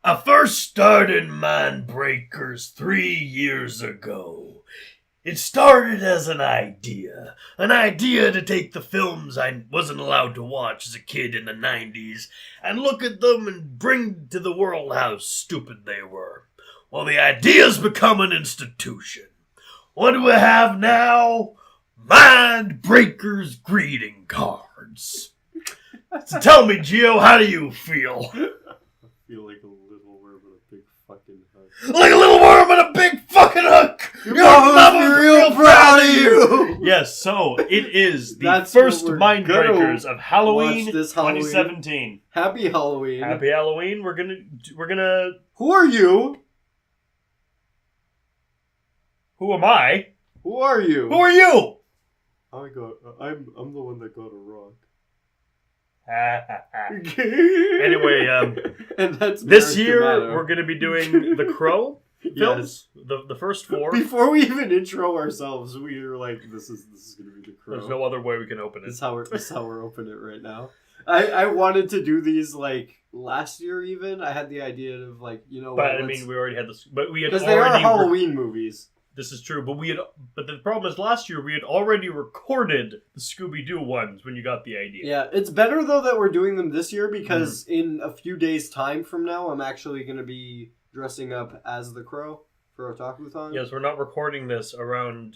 I first started Mindbreakers 3 years ago. It started as an idea to take the films I wasn't allowed to watch as a kid in the 90s and look at them and bring to the world how stupid they were. Well, the idea's become an institution. What do we have now? Mindbreakers greeting cards. So tell me, Gio, how do you feel? I feel like a little worm with a big fucking hook. Like a little worm with a big fucking hook! Your mama's real proud of you! Yes, so it is the first Mindbreakers of Halloween 2017. Happy Halloween. Happy Halloween. We're gonna... Who are you? Who am I? Who are you? Who are you? I'm the one that got a rock. Anyway, and that's this year we're going to be doing the Crow films, yes. the first 4. Before we even intro ourselves, we were like, "This is going to be the Crow." There's no other way we can open it. This is how we're opening it right now. I wanted to do these like last year. Even I had the idea of like we already had this, but we had because they are Halloween movies. This is true, but the problem is last year we had already recorded the Scooby-Doo ones when you got the idea. Yeah, it's better though that we're doing them this year because in a few days' time from now, I'm actually going to be dressing up as the Crow for Otaku-thon. Yes, we're not recording this around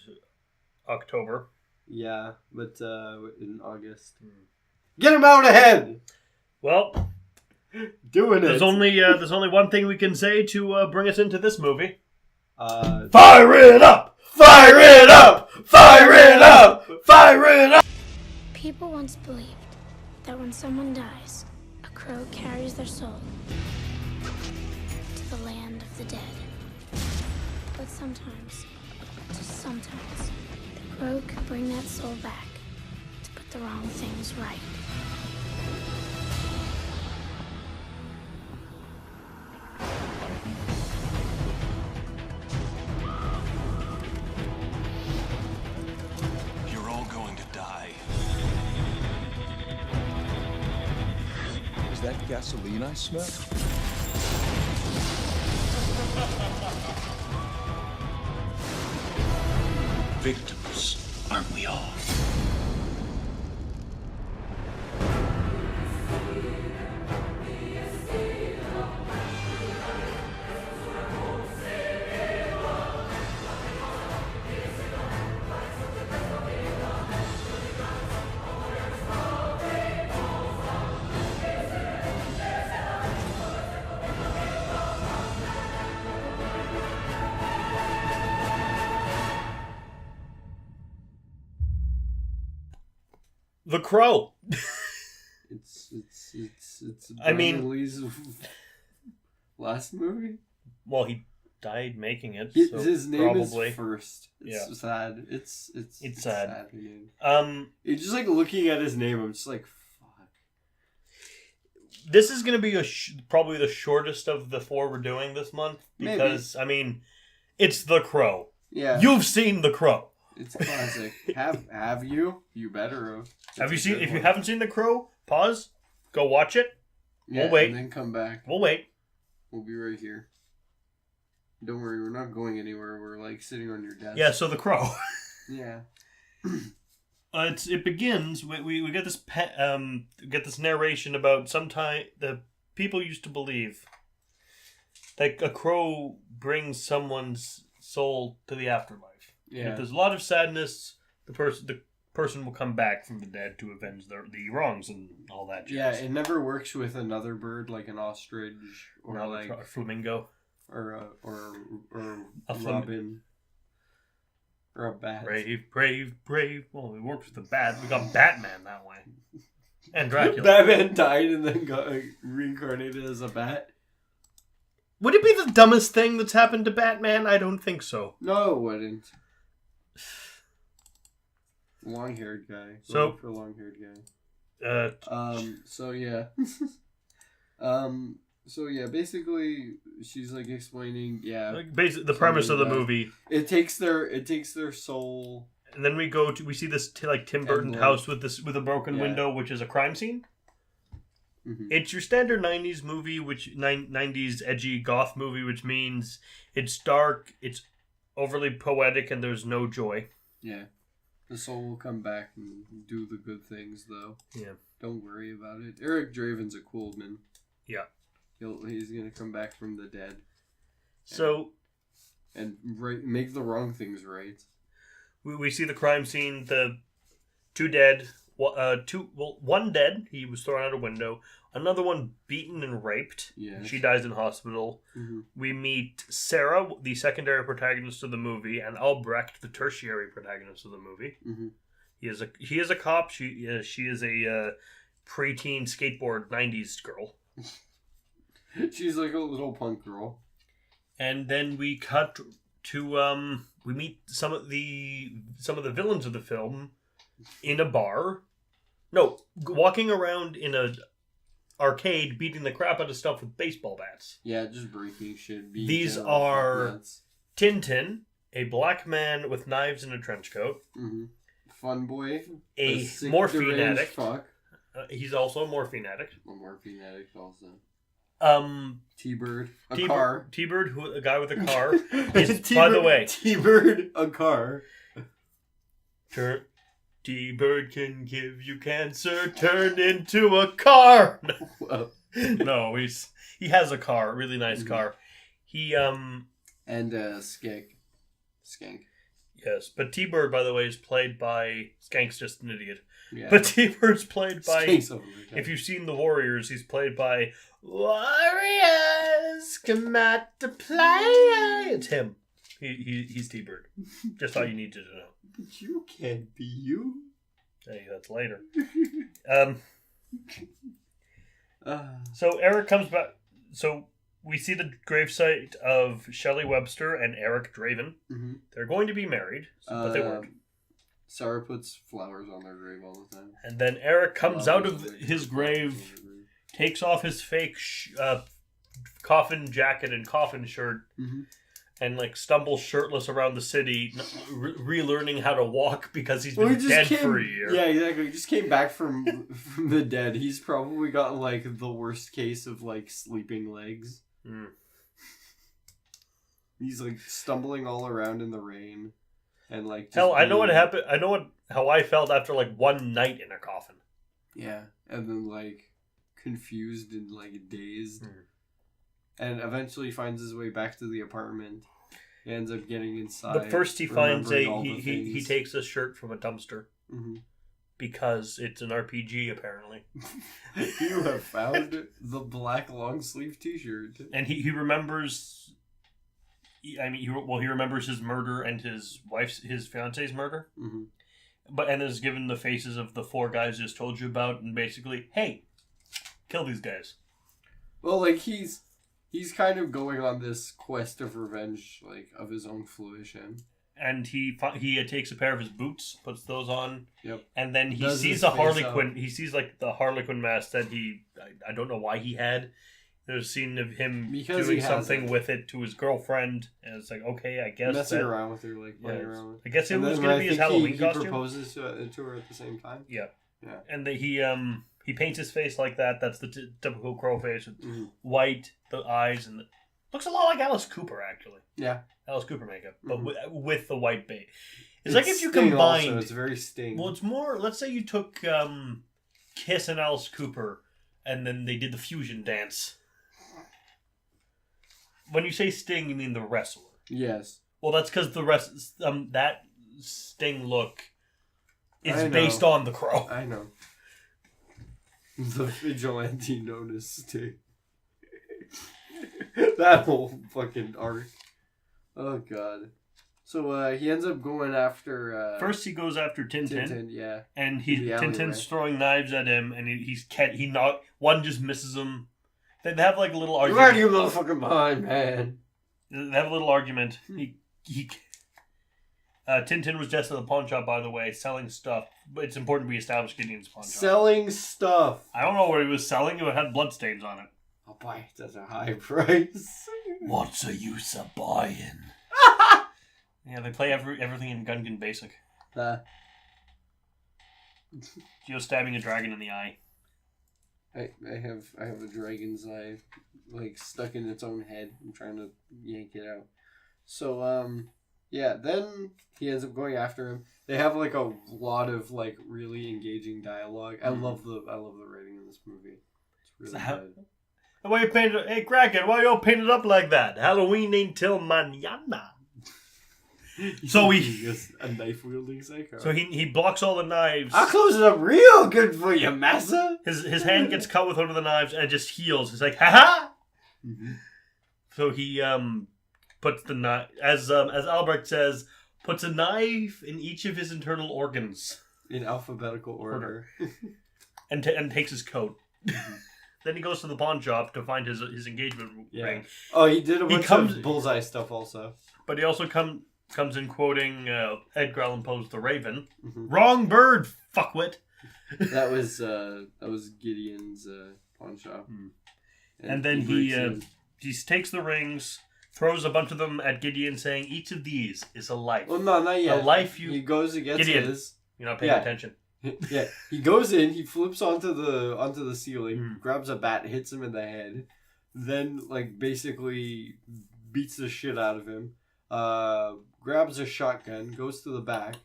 October. Yeah, but in August. Get him out ahead! Well, doing it. There's only one thing we can say to bring us into this movie. Fire it up! Fire it up! Fire it up! Fire it up! People once believed that when someone dies, a crow carries their soul to the land of the dead. But sometimes, just sometimes, the crow could bring that soul back to put the wrong things right. That gasoline I smell? Victims, aren't we all? The Crow. It's Lee's last movie. Well, he died making it. So his name probably. Is first. It's sad. It's sad. It's just like looking at his name. I'm just like, fuck. This is going to be probably the shortest of the 4 we're doing this month because it's The Crow. Yeah, you've seen The Crow. It's classic. Have you? You better have. Have you seen? If you haven't seen The Crow, pause. Go watch it. Yeah, we'll wait. And then come back. We'll wait. We'll be right here. Don't worry, we're not going anywhere. We're like sitting on your desk. Yeah. So The Crow. Yeah. It begins. We get this narration about sometime the people used to believe that a crow brings someone's soul to the afterlife. Yeah. If there's a lot of sadness, the person will come back from the dead to avenge the wrongs and all that jazz. Yeah, it never works with another bird like an ostrich or like a flamingo or a robin or a bat. Brave. Well, it works with the bat. We got Batman that way. And Dracula. Batman died and then got reincarnated as a bat. Would it be the dumbest thing that's happened to Batman? I don't think so. No, it wouldn't. Long-haired guy. So for a long-haired guy. So yeah, basically she's like explaining, basically the premise of the movie. It takes their soul. And then we see this Tim Burton house with a broken window, which is a crime scene. Mm-hmm. It's your standard 90s movie, 90s edgy goth movie, which means it's dark, it's overly poetic, and there's no joy. Yeah. The soul will come back and do the good things, though. Yeah. Don't worry about it. Eric Draven's a cool man. Yeah. He's going to come back from the dead. So... And make the wrong things right. We see the crime scene, the two dead, one dead, he was thrown out a window, another one beaten and raped. Yes. She dies in hospital. Mm-hmm. We meet Sarah, the secondary protagonist of the movie, and Albrecht, the tertiary protagonist of the movie. Mm-hmm. He is a cop. She is a preteen skateboard 90s girl. She's like a little punk girl. And then we cut to we meet some of the villains of the film in a bar. No, walking around in a arcade, beating the crap out of stuff with baseball bats. Yeah, just breaking shit. These are Tintin, a black man with knives and a trench coat. Mm-hmm. Fun boy. A morphine addict. Fuck. He's also a morphine addict. A morphine addict also. T-Bird, car. T-Bird, a guy with a car. By the way, T-Bird, a car. T-Bird can give you cancer turned into a car. No, he has a car, a really nice car. He and Skank. Yes, but T-Bird, by the way, is played by Skank's just an idiot. Yeah. But T-Bird's played by. If you've seen The Warriors, he's played by Warriors come out to play. It's him. He's T-Bird. Just all you need to know. But you can't be you. Hey, that's later. So Eric comes back. So we see the gravesite of Shelley Webster and Eric Draven. Mm-hmm. They're going to be married, but they weren't. Sarah puts flowers on their grave all the time. And then Eric comes out of his grave, takes off his fake coffin jacket and coffin shirt, and stumbles shirtless around the city, relearning how to walk because he's been dead for a year. Yeah, exactly. He just came back from the dead. He's probably got the worst case of sleeping legs. Mm. He's stumbling all around in the rain. And hell, I know what happened. I know how I felt after one night in a coffin. Yeah, and then confused and dazed, and eventually finds his way back to the apartment. He ends up getting inside. But first, he finds he takes a shirt from a dumpster because it's an RPG apparently. You have found the black long sleeve T-shirt, and he remembers. He remembers his murder and his fiance's murder. Mm-hmm. And is given the faces of the four guys I just told you about, and basically, hey, kill these guys. Well, he's kind of going on this quest of revenge, of his own fruition. And he takes a pair of his boots, puts those on. Yep. And then he sees a Harley Quinn. He sees the Harley Quinn mask that I don't know why he had. There's a scene of him doing something with it to his girlfriend, and it's okay, I guess. Messing around with her, playing around with her. I guess it was going to be his Halloween costume. He proposes to her at the same time. Yeah. Yeah. And he paints his face like that. That's the typical crow face with white, the eyes, and looks a lot like Alice Cooper, actually. Yeah. Alice Cooper makeup, but with the white bait. It's if you combined... Also, it's very Sting. Well, it's more... Let's say you took Kiss and Alice Cooper, and then they did the fusion dance. When you say Sting, you mean the wrestler. Yes. Well, that's because that Sting look is based on the Crow. I know. The vigilante known as Sting. That whole fucking arc. Oh, God. So, he ends up going after... First, he goes after Tintin. Tintin, yeah. And Tintin's throwing knives at him, and one just misses him. They have a little argument. Where are you motherfucking behind, man? They have a little argument. Tintin was just at the pawn shop, by the way, selling stuff. But it's important we establish Gideon's pawn shop. Selling stuff. I don't know what he was selling. It had bloodstains on it. I'll buy it at a high price. What's the use of buying? Yeah, they play everything in Gungan Basic. Geo stabbing a dragon in the eye. I have a dragon's eye, like, stuck in its own head. I'm trying to yank it out. So, yeah, then he ends up going after him. They have, like, a lot of, like, really engaging dialogue. I love the writing in this movie. It's really good. Why you painted? Hey, Kraken, why you all painted up like that? Halloween ain't till mañana. So He's a knife wielding psycho. So he blocks all the knives. I'll close it up real good for you, massa. His hand gets cut with one of the knives and it just heals. He's like, ha. Mm-hmm. So he puts the knife, as Albrecht says, puts a knife in each of his internal organs In alphabetical order. and takes his coat. Then he goes to the pawn shop to find his engagement ring. Oh, he did a bunch of bullseye stuff also. But he also comes in quoting Edgar Allan Poe's The Raven. Mm-hmm. Wrong bird, fuckwit. That was Gideon's pawn shop. And then he takes the rings, throws a bunch of them at Gideon, saying, "Each of these is a life." Well, no, not yet. A life you. He goes and gets Gideon, his. You're not paying attention. Yeah, he goes in, he flips onto the ceiling, grabs a bat, hits him in the head, then like basically beats the shit out of him. Grabs a shotgun, goes to the back,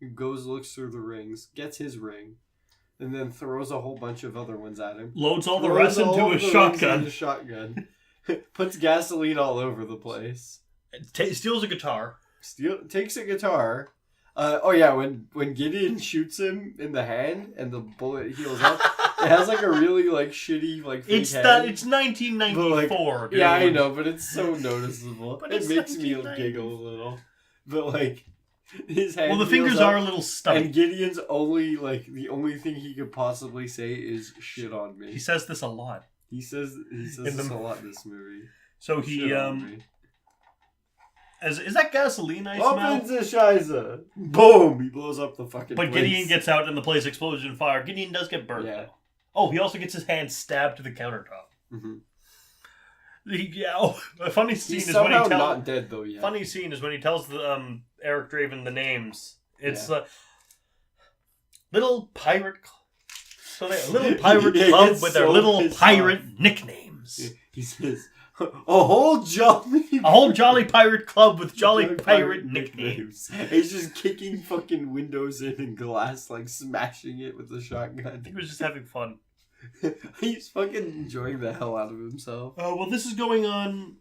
looks through the rings, gets his ring, and then throws a whole bunch of other ones at him. Loads all the rest into a shotgun. Puts gasoline all over the place. Steals a guitar. Takes a guitar. When Gideon shoots him in the hand and the bullet heals up, it has like a really like shitty like fake it's hand. It's 1994. Like, yeah, I know, but it's so noticeable. But it makes me giggle a little. But like his hand. Well, the fingers are a little stuck. And Gideon's the only thing he could possibly say is "shit on me." He says this a lot. He says this a lot in this movie. So he Is that gasoline I smell? smell? Opens the Shiza. Boom! He blows up the fucking But place. Gideon gets out and the place explodes in fire. Gideon does get burned. Yeah. Oh, he also gets his hand stabbed to the countertop. Mm-hmm. A funny scene He's is when he tells. Not dead though yet. Funny scene is when he tells the Eric Draven the names. It's little pirate. So they little pirate club with their little pirate nicknames. He says. A whole jolly pirate club with jolly pirate nicknames. He's just kicking fucking windows in and glass, like smashing it with a shotgun. I think he was just having fun. He's fucking enjoying the hell out of himself. Well, this is going on.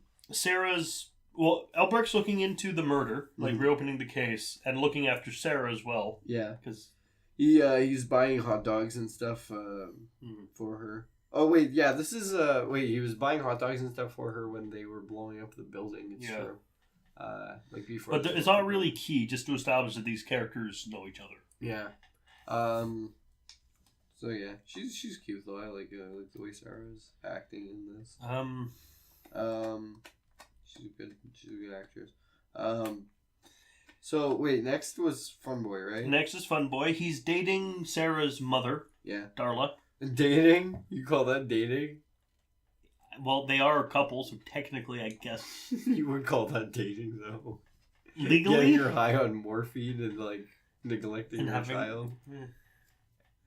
Albrecht's looking into the murder, like reopening the case, and looking after Sarah as well. Yeah, because he's buying hot dogs and stuff for her. Oh, wait, yeah, this is, he was buying hot dogs and stuff for her when they were blowing up the building, it's true. Like, before. But it's not really key, just to establish that these characters know each other. Yeah. So, yeah, she's cute, though. I like the way Sarah's acting in this. She's a good actress. So, wait, next was Funboy, right? Next is Funboy. He's dating Sarah's mother. Yeah. Darla. Dating? You call that dating? Well, they are a couple, so technically, I guess. You would call that dating, though. Legally? Getting her high on morphine and, like, neglecting her child. Yeah.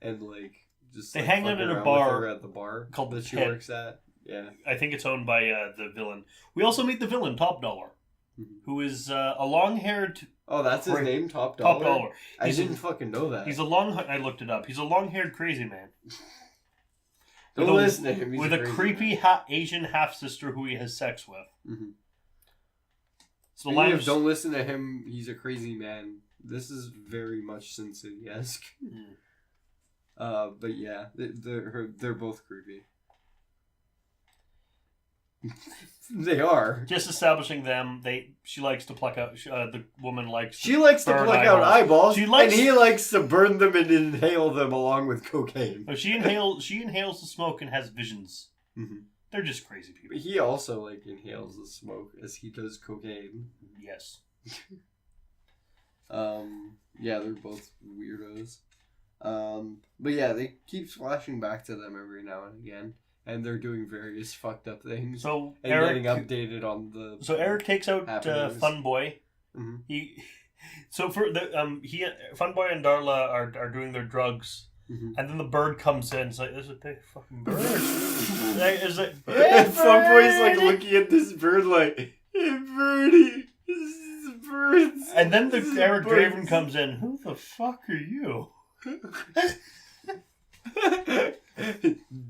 And, like, just they hang out at a bar. At the bar called that she works at. Yeah. I think it's owned by the villain. We also meet the villain, Top Dollar, who is a long-haired... Oh, that's his name, Top Dollar? Top Dollar. I didn't fucking know that. I looked it up. He's a long-haired crazy man. Don't listen to him. With a creepy Asian half-sister who he has sex with. Mm-hmm. So don't listen to him, he's a crazy man. This is very much Sin City-esque. But yeah, they're both creepy. They are. Just establishing them. She likes to pluck out. The woman likes. She likes to pluck out eyeballs. And he likes to burn them and inhale them along with cocaine. She inhales the smoke and has visions. Mm-hmm. They're just crazy people. But he also inhales the smoke as he does cocaine. Yes. Yeah, they're both weirdos. But yeah, they keep flashing back to them every now and again. And they're doing various fucked up things. So and Eric, getting updated on the. So Eric takes out Funboy. Mm-hmm. Funboy and Darla are doing their drugs, And then the bird comes in. It's like, is it a fucking bird? Is it? And Funboy's like looking at this bird like, hey, birdie, this is birds. And then the Eric Draven comes in. Who the fuck are you?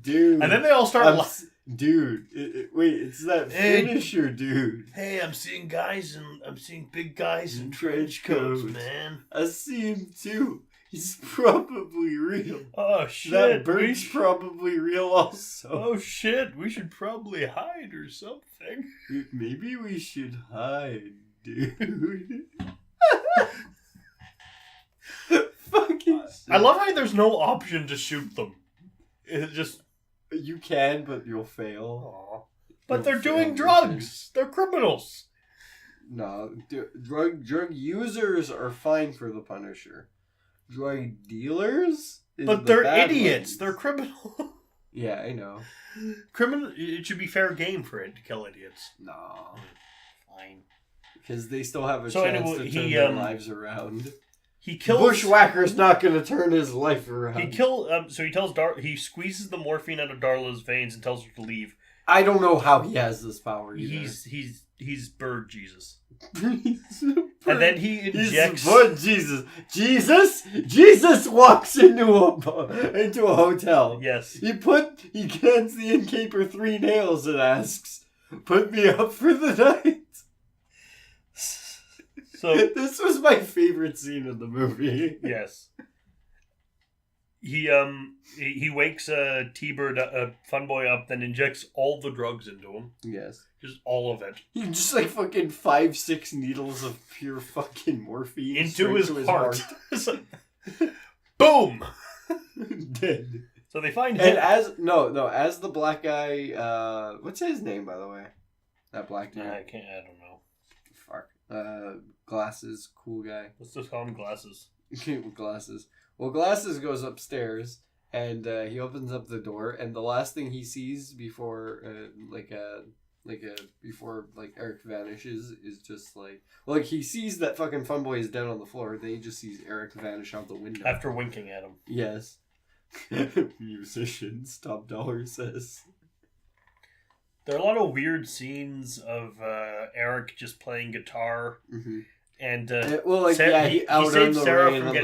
Dude. And then they all start dude, wait, it's that finisher, dude. Hey, I'm seeing big guys in trench coats, man. I see him too. He's probably real. Oh shit! That bird's probably real also. Oh shit! We should probably hide or something. Maybe we should hide, dude. Fucking. I love how there's no option to shoot them. It just. You can, but you'll fail. Aww. But they're doing drugs. They're criminals. No, drug users are fine for the Punisher. Drug dealers? But they're idiots. Ones. They're criminal. Yeah, I know. Criminal. It should be fair game for it to kill idiots. No. Fine. Because they still have a chance to turn their lives around. He kills Bushwhacker's not going to turn his life around. So he tells he squeezes the morphine out of Darla's veins and tells her to leave. I don't know how he has this power either. He's bird Jesus. And then he injects. He's bird Jesus. Jesus walks into a hotel. Yes. He hands the innkeeper 3 nails and asks, "Put me up for the night." So this was my favorite scene in the movie. Yes. He wakes T-Bird Funboy up, then injects all the drugs into him. Yes. Just all of it. He just like fucking 5-6 needles of pure fucking morphine into his heart. Boom. Dead. So they find him. And as the black guy, what's his name by the way? That black guy. I don't know. Fuck. Glasses, cool guy. Let's just call him Glasses. Glasses. Well, Glasses goes upstairs and he opens up the door, and the last thing he sees before before Eric vanishes is just like he sees that fucking Funboy is dead on the floor. Then he just sees Eric vanish out the window after winking at him. Yes. Musicians, top dollar says. There are a lot of weird scenes of Eric just playing guitar. Mm-hmm. And he saves Sarah from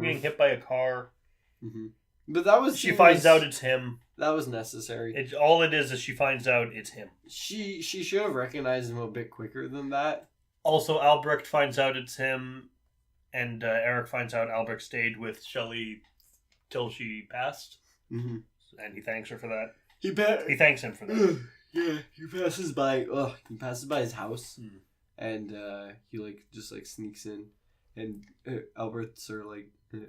getting hit by a car. Mm-hmm. But that was she finds out it's him. That was necessary. All it is she finds out it's him. She should have recognized him a bit quicker than that. Also, Albrecht finds out it's him, and Eric finds out Albrecht stayed with Shelley till she passed, and he thanks her for that. He thanks him for that. Yeah, he passes by his house. And he just sneaks in, and Albert's like, "Are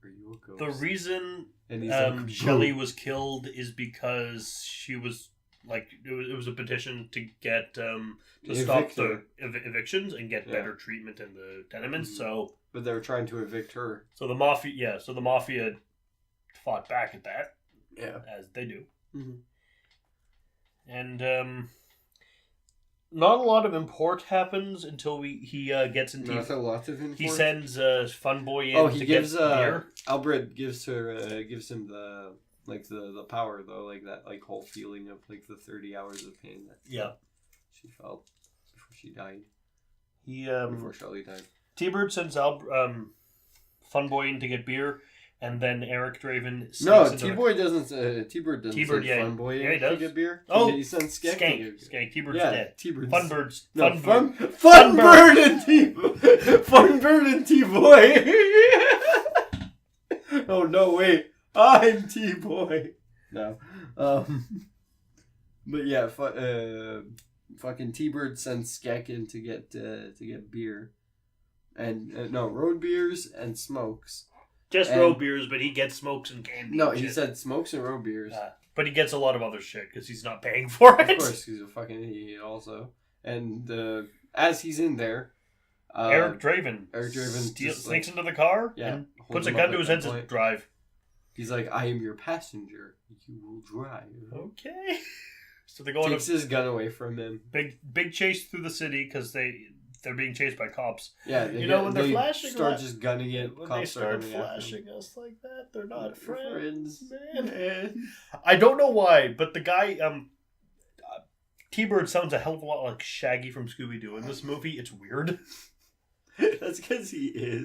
you a ghost?" The reason and he's like, Shelley was killed is because she was it was a petition to get to stop the evictions and get better treatment in the tenements. So, but they were trying to evict her. So the mafia fought back at that. Yeah, as they do. Mm-hmm. And not a lot of import happens until he gets into. Not a lot of import. He sends Funboy in. He gives beer. Albert gives him the power though, that whole feeling of the 30 hours of pain that she felt before she died. Before Shelley died. T-Bird sends Funboy in to get beer. And then Eric Draven. T-Bird doesn't send Funboy in to get beer. Oh, he sends Skank. T-Bird's dead. T-Bird's... Funbird and T-Boy. Oh no! Wait, I'm T-Boy. No. But yeah, fucking T-Bird sends Skek in to get beer, and road beers and smokes. Just road beers, but he gets smokes and candy. No, he said smokes and road beers. But he gets a lot of other shit because he's not paying for it. Of course, he's a fucking idiot also. And as he's in there... Eric Draven sneaks into the car and puts a gun to his head and says, drive. He's like, I am your passenger. You will drive. Okay. So they go takes his gun away from him. Big chase through the city because they're being chased by cops. Yeah, when they're flashing, start just gunning it. When Cops they start gunning flashing us like that, they're not friends, man. man. I don't know why, but the guy, T-Bird sounds a hell of a lot like Shaggy from Scooby-Doo in this movie. It's weird. That's because he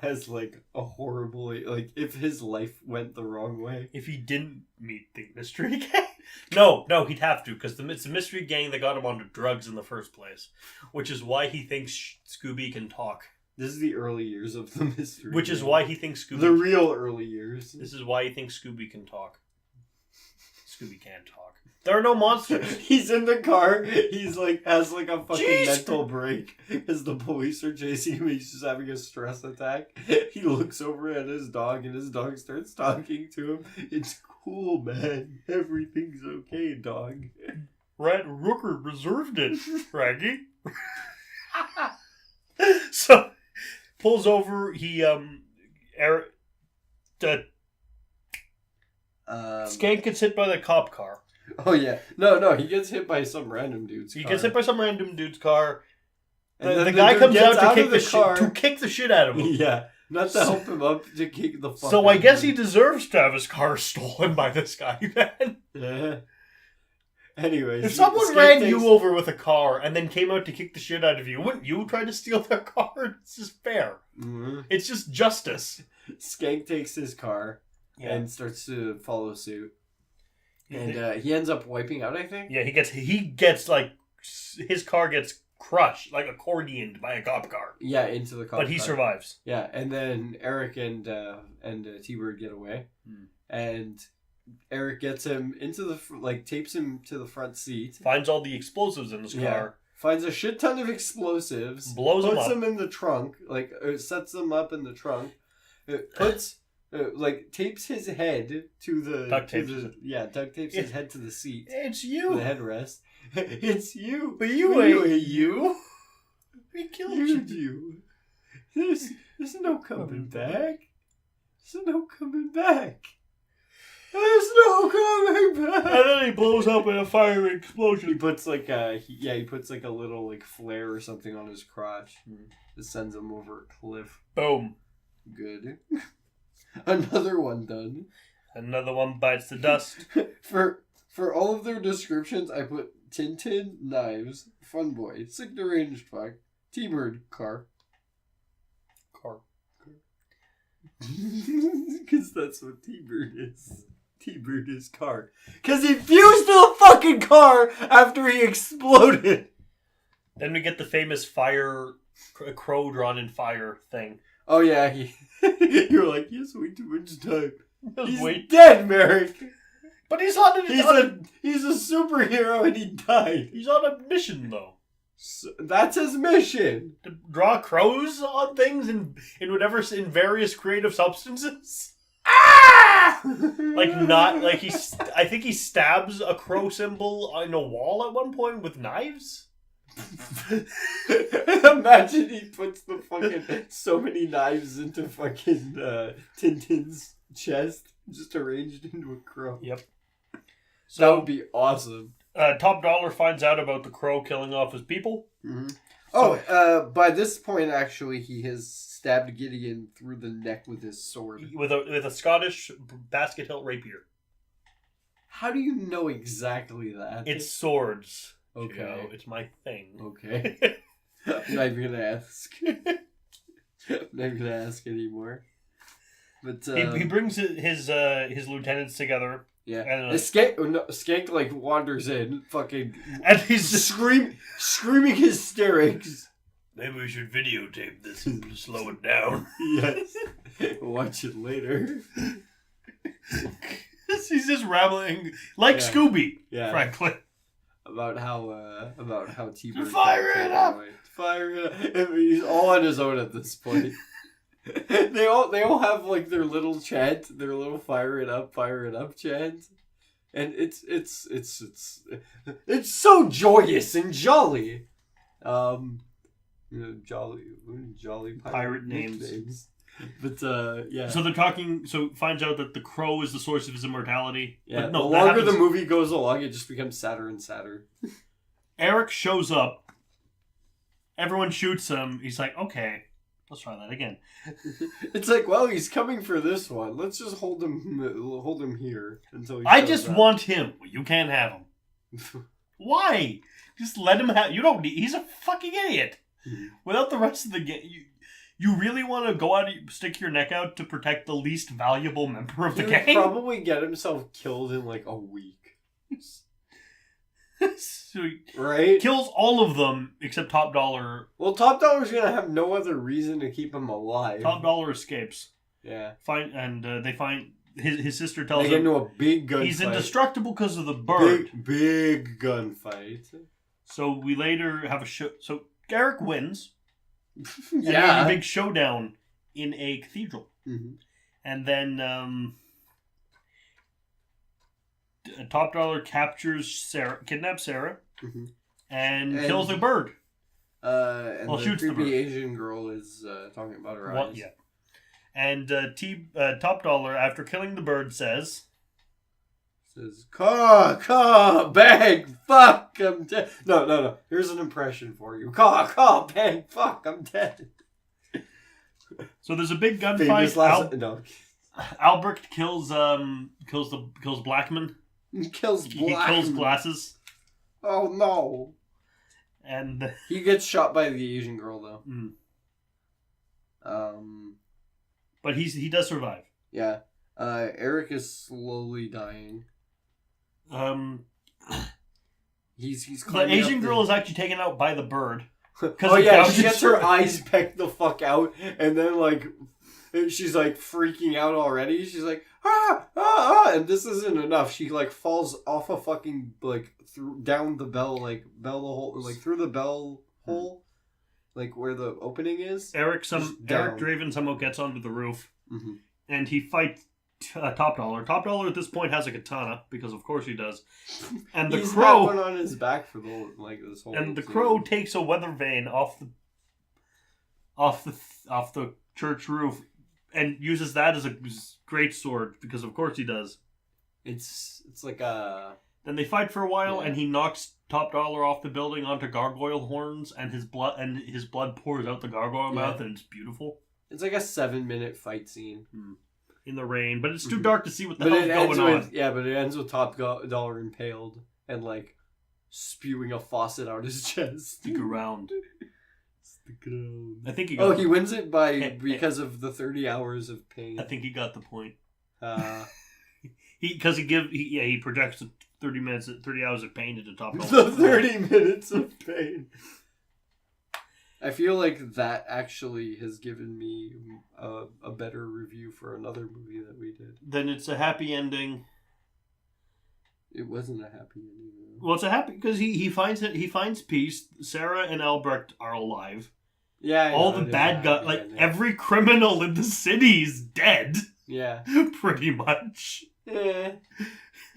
has like a horrible, like if his life went the wrong way. If he didn't meet the mystery gang. No, he'd have to, because it's the mystery gang that got him onto drugs in the first place. Which is why he thinks Scooby can talk. This is the early years of the mystery Which gang. is why he thinks Scooby... The real early years. This is why he thinks Scooby can talk. Scooby can't talk. There are no monsters. He's in the car. He's like has like a fucking Jeez. mental break as the police are chasing him. He's just having a stress attack. He looks over at his dog, and his dog starts talking to him. It's cool, man. Everything's okay, dog. Red Rooker reserved it, Raggy. So, pulls over. He Skank gets hit by the cop car. Oh yeah, no, he gets hit by some random dude's car. He gets hit by some random dude's car. And The then guy dude comes gets out to of the car. kick the shit out of him. Yeah, not to help him up, to kick the fuck So out I guess of he him. deserves to have his car stolen by this guy, then. Yeah. Anyways, If someone Skank ran takes- you over with a car and then came out to kick the shit out of you, wouldn't you try to steal their car? It's just fair. Mhm. It's just justice. Skank takes his car and starts to follow suit. And he ends up wiping out, I think. Yeah, he gets like his car gets crushed, like accordioned by a cop car. Yeah, into the car. But he survives. Yeah, and then Eric and T-Bird get away, and Eric gets him into the tapes him to the front seat. Finds all the explosives in his car. Finds a shit ton of explosives. Blows them puts up. them in the trunk. Sets them up in the trunk. Puts. Tapes his head to the... Duct tapes. Duct tapes his head to the seat. It's To you. the headrest. It's you. But you ain't you. We killed you. There's no coming back. There's no coming back. There's no coming back. And then he blows up in a fiery explosion. He puts like a little like flare or something on his crotch. That sends him over a cliff. Boom. Good. Another one done. Another one bites the dust. For all of their descriptions, I put Tintin, knives, fun boy, sick deranged fuck, T-Bird, car. Because that's what T-Bird is. T-Bird is car. Because he fused to the fucking car after he exploded. Then we get the famous fire, crow drawn in fire thing. Oh yeah, you're like, yes, wait too much time. He's Wait. dead, Merrick. But he's on He's a superhero and he died. He's on a mission though. So, that's his mission. To draw crows on things in various creative substances. Ah! I think he stabs a crow symbol on a wall at one point with knives. Imagine he puts the fucking so many knives into fucking Tintin's chest, just arranged into a crow. Yep. That So would be awesome. Top Dollar finds out about the crow killing off his people. Mm-hmm. By this point, actually, he has stabbed Gideon through the neck with his sword. With a Scottish basket hilt rapier. How do you know exactly that? It's swords. Okay. Joe. It's my thing. Okay. I'm not even gonna ask. I'm not gonna ask anymore. But He brings his lieutenants together. yeah, and, Skank like wanders in, fucking, and he's just screaming hysterics. Maybe we should videotape this and slow it down. Yes, watch it later. He's just rambling like Yeah. Scooby, Yeah, frankly. about how T-Bird Fire it up! Fire it up! I mean, he's all on his own at this point. They all have like their little chant, their little fire it up chant, and it's so joyous and jolly. Jolly Pirate names. nicknames. But yeah. So they're talking. So finds out that the crow is the source of his immortality. Yeah, But no, the that longer happens- the movie goes along, it just becomes sadder and sadder. Eric shows up Everyone shoots him. He's like, okay, let's try that again. It's like, well, he's coming for this one. Let's just hold him here until he I shows just up. want him. You can't have him. Why? Just let him have... You don't need... He's a fucking idiot. Without the rest of the game... You really want to go out and stick your neck out to protect the least valuable member of the He gang? would probably get himself killed in like a week. So he Right? kills all of them except Top Dollar. Well, Top Dollar's gonna have no other reason to keep him alive. Top Dollar escapes. Yeah. They find... His sister tells They get him into a big gunfight. he's indestructible because of the bird. Big gunfight. So we later have a show... So Garrick wins. And Yeah. there's a big showdown in a cathedral. Mm-hmm. And then Top Dollar kidnaps Sarah, Mm-hmm. and kills the bird. And Well, the shoots the creepy bird. Asian girl is talking about her What? eyes. Yeah. And Top Dollar, after killing the bird, says... Says, caw, bang, fuck, I'm dead. No. Here's an impression for you. Caw, bang, fuck, I'm dead. So there's a big gunfight. Famous last... No. Albrecht kills Blackman. He kills He kills Glasses. Oh, no. And... He gets shot by the Asian girl, though. But he does survive. Yeah. Eric is slowly dying. He's The climbing Asian up girl is actually taken out by the bird. Oh yeah, she gouges gets her eyes pecked the fuck out, and then like she's like freaking out already. She's like and this isn't enough. She like falls off a fucking like down the bell hole, like through the bell hole, like where the opening is. Eric Draven somehow gets onto the roof, and he fights Top Dollar. Top Dollar at this point has a katana because of course he does, and the He's crow had one on his back for the this whole. and the scene. crow takes a weather vane off the church roof and uses that as a great sword because of course he does. It's like a. Then they fight for a while, and he knocks Top Dollar off the building onto gargoyle horns, and his blood pours out the gargoyle mouth, and it's beautiful. It's like a 7-minute fight scene. In the rain, but it's too dark to see what the But hell's going on. Yeah, but it ends with Top Dollar impaled and like spewing a faucet out his chest. Stick around. Stick around. I think he got he wins it because of the 30 hours of pain. I think he got the point. He He projects the 30 hours of pain into Top Dollar. the 30 minutes of pain. I feel like that actually has given me a better review for another movie that we did. Then it's a happy ending. It wasn't a happy ending. Well, it's a happy because he finds peace. Sarah and Albrecht are alive. Yeah, all the bad guys, every criminal in the city is dead. Yeah, pretty much. Yeah.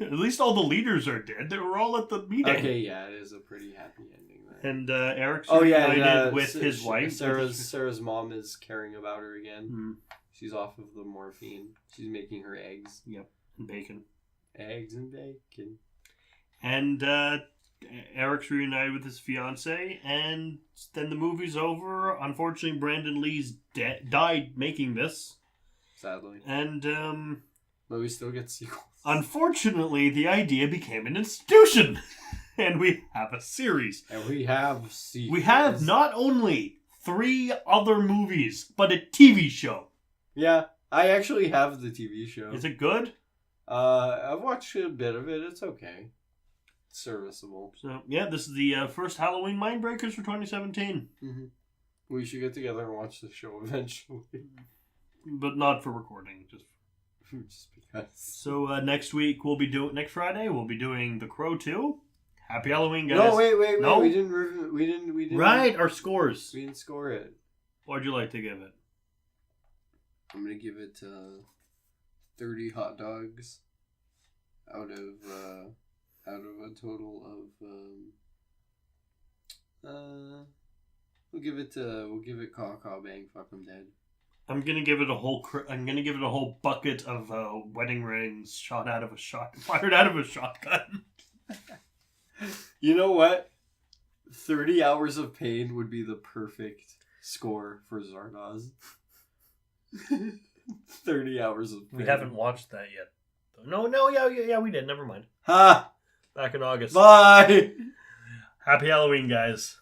At least all the leaders are dead. They were all at the meeting. Okay, yeah, it is a pretty happy ending. And Eric's reunited with his wife. Sarah's mom is caring about her again. Mm-hmm. She's off of the morphine. She's making her eggs. Yep, and bacon. Eggs and bacon. And Eric's reunited with his fiance, and then the movie's over. Unfortunately, Brandon Lee's died making this. Sadly. And but we still get sequels. Unfortunately, the idea became an institution. And we have a series. And we have sequels. We have not only 3 other movies, but a TV show. Yeah, I actually have the TV show. Is it good? I've watched a bit of it. It's okay. It's serviceable. So, yeah, this is the first Halloween Mindbreakers for 2017. Mm-hmm. We should get together and watch the show eventually. But not for recording, just because. So next Friday we'll be doing The Crow 2. Happy Halloween, guys. No, wait. No? We didn't. Right, our scores. We didn't score it. What'd you like to give it? I'm gonna give it 30 hot dogs out of a total of we'll give it caw bang fuck I'm dead. I'm gonna give it a whole bucket of wedding rings fired out of a shotgun. You know what? 30 Hours of Pain would be the perfect score for Zardoz. 30 Hours of Pain. We haven't watched that yet. No, yeah, we did. Never mind. Ha! Back in August. Bye! Happy Halloween, guys.